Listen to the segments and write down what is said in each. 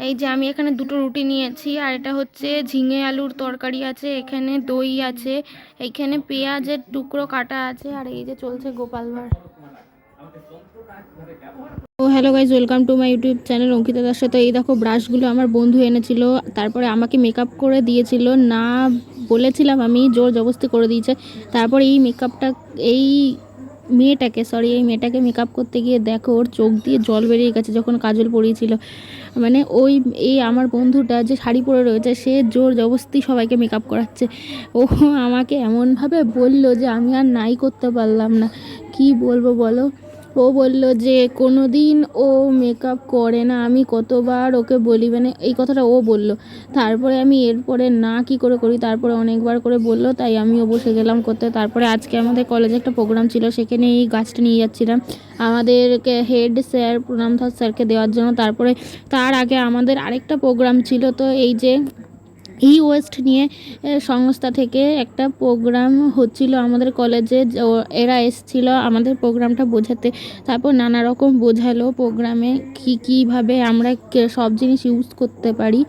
এই যে আমি এখানে দুটো রুটি নিয়েছি, আর এটা হচ্ছে ঝিঙে আলুর তরকারি আছে, এখানে দই আছে, এইখানে পেঁয়াজের টুকরো কাটা আছে, আর এই যে চলছে গোপাল ভাঁড়। ও hello guys, welcome to my YouTube channel Ankita Das. তো এই দেখো ব্রাশগুলো আমার বন্ধু এনেছিল, তারপরে আমাকে মেকআপ করে দিয়েছিল, না বলেছিলাম আমি, জোর জবরদস্তি করে দিয়েছে। তারপর এই মেকআপটা এই মেয়েটাকে মেকআপ করতে গিয়ে দেখো ওর চোখ দিয়ে জল বেরিয়ে গেছে যখন কাজল পরিয়েছিল। মানে এই আমার বন্ধুটা যে শাড়ি পরে রয়েছে সে জোর জবরদস্তি সবাইকে মেকআপ করাচ্ছে। ও আমাকে এমনভাবে বলল যে আমি আর নাই করতে পারলাম না, কি বলবো বলো। ও বলল যে কোনো দিন ও মেকআপ করে না, আমি কতবার ওকে বলি, মানে এই কথাটা ও বলল। তারপরে আমি এরপরে না কি করে করি, তারপরে অনেকবার করে বললো, তাই আমিও বসে গেলাম করতে। তারপরে আজকে আমাদের কলেজে একটা প্রোগ্রাম ছিল, সেখানে এই গাছটা নিয়ে যাচ্ছিলাম আমাদেরকে হেড স্যার প্রণামধর স্যারকে দেওয়ার জন্য। তারপরে তার আগে আমাদের আরেকটা প্রোগ্রাম ছিল, তো এই যে ওয়েস্ট নিয়ে সংস্থা থেকে একটা প্রোগ্রাম হচ্ছিল আমাদের কলেজে, এরা এসেছিলো আমাদের প্রোগ্রামটা বোঝাতে। তারপর নানা রকম বোঝালো প্রোগ্রামে কীভাবে আমরা সব জিনিস ইউজ করতে পারি,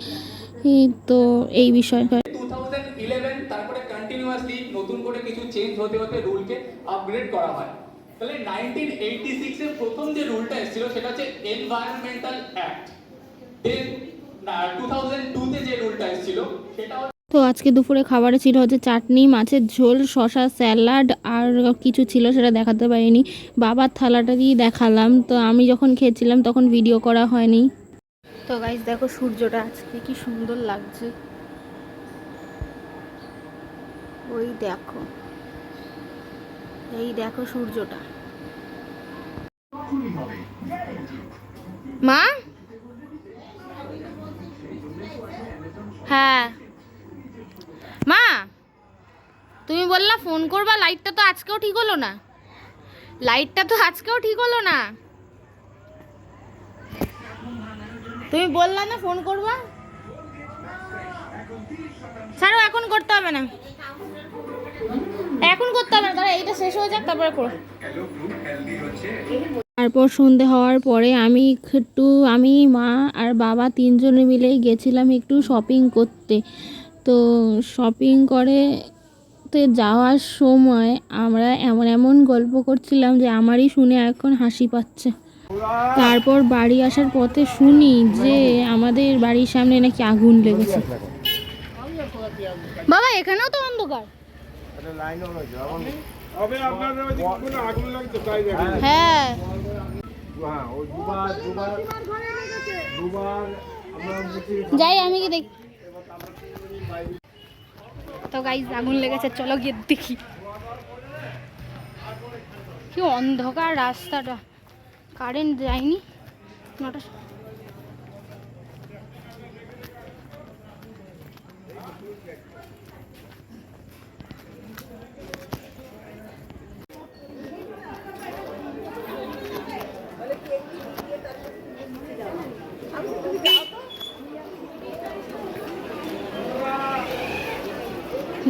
তো এই বিষয়টা 2011 তারপরে কন্টিনিউয়াসলি নতুন করে কিছু চেঞ্জ হতে হতে রুলকে আপগ্রেড করা হয়। তাহলে 1986 এর প্রথম যে রুলটা এসেছিল সেটা হচ্ছে এনভায়রনমেন্টাল অ্যাক্ট। দেন 2002 তে যে রুলটা এসেছিল সেটা। তো আজকে দুপুরে খাবারে ছিল হচ্ছে চাটনি, মাছের ঝোল, শসা, স্যালাড, আর কিছু ছিল সেটা দেখাতে পারিনি, বাবার থালাটা দিয়ে দেখালাম। তো আমি যখন খেয়েছিলাম তখন ভিডিও করা হয়নি। তো গাইস দেখো সূর্যটা আজকে কি সুন্দর লাগছে, ওই দেখো, এই দেখো সূর্যটা। মা, হ্যাঁ মা, তুমি বললা ফোন করবা, লাইটটা তো আজকেও ঠিক হলো না, তুমি বললা না ফোন করবা। ছাড়ো, এখন করতে হবে না, তাহলে এইটা শেষ হয়ে যাক তারপরে করো। তারপর সন্ধে হওয়ার পরে আমি মা আর বাবা তিনজনে মিলেই গেছিলাম একটু শপিং করতে। তো শপিং করে যাওয়ার সময় আমরা এমন এমন গল্প করছিলাম যে আমারই শুনে এখন হাসি পাচ্ছে। তারপর বাড়ি আসার পথে শুনি যে আমাদের বাড়ির সামনে নাকি আগুন লেগেছে। বাবা এখানেও তো অন্ধকার। হ্যাঁ যাই, আমি কি দেখি। তো গাইস আগুন লেগেছে, চলো গিয়ে দেখি। কি অন্ধকার রাস্তাটা, কারেন্ট যায়নি।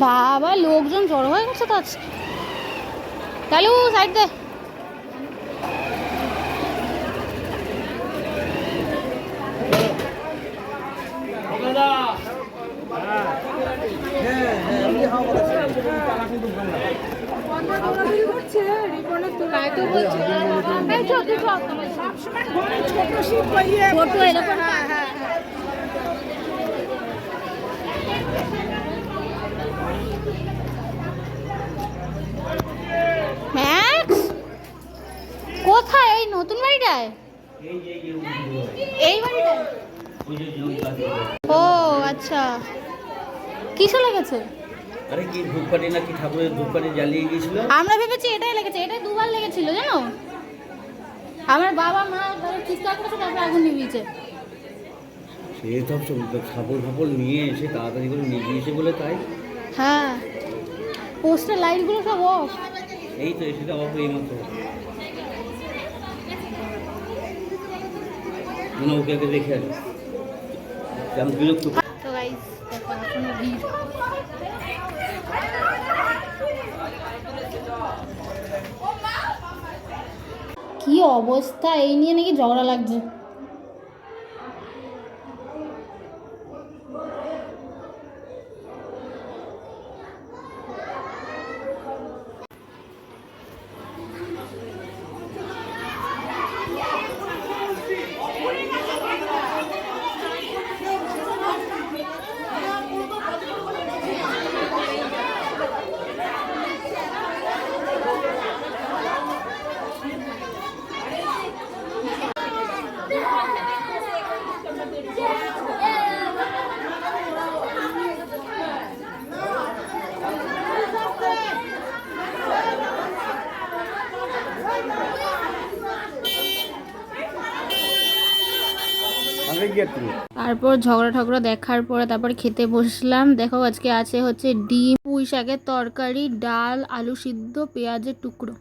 বাবা লোকজন জড়ো হয়ে গেছে তো আজকে। কালু সাইড দে। কোথায়? এই নতুন বাড়িটায়? এই বাড়িটায়? ও আচ্ছা, কিসে লেগেছে? আরে কি ধূপকাঠি না কি ঠাকুরের ধূপকাঠি জ্বালিয়ে গিয়েছিল। আমরা ভেবেছি এটাই লেগেছে, এটাই দুবার লেগেছিল জানো। আমার বাবা মা চিৎকার করেছে, তারপরে আগুন নিভিয়েছে। সে সব ছাপল ফাপল নিয়ে এসে তাড়াতাড়ি করে নিয়ে গিয়েছে বলে তাই। হ্যাঁ পোস্টার লাইটগুলো সব অফ। এই তো সেটা অফ এই মাত্র, মানে ওকে আগে দেখে আসে আমি বিরক্ত। তো গাইস দেখো এখনো ভিড়। কি অবস্থা, এই নিয়ে নাকি ঝগড়া লাগছে। সামনে গিয়ে তুমি তারপর ঝগড়া ঠগড়া দেখার পরে তারপর খেতে বসলাম। দেখো আজকে আছে হচ্ছে ডিম, পুঁই শাকের তরকারি, ডাল, আলু সিদ্ধ, পেঁয়াজের টুকরো।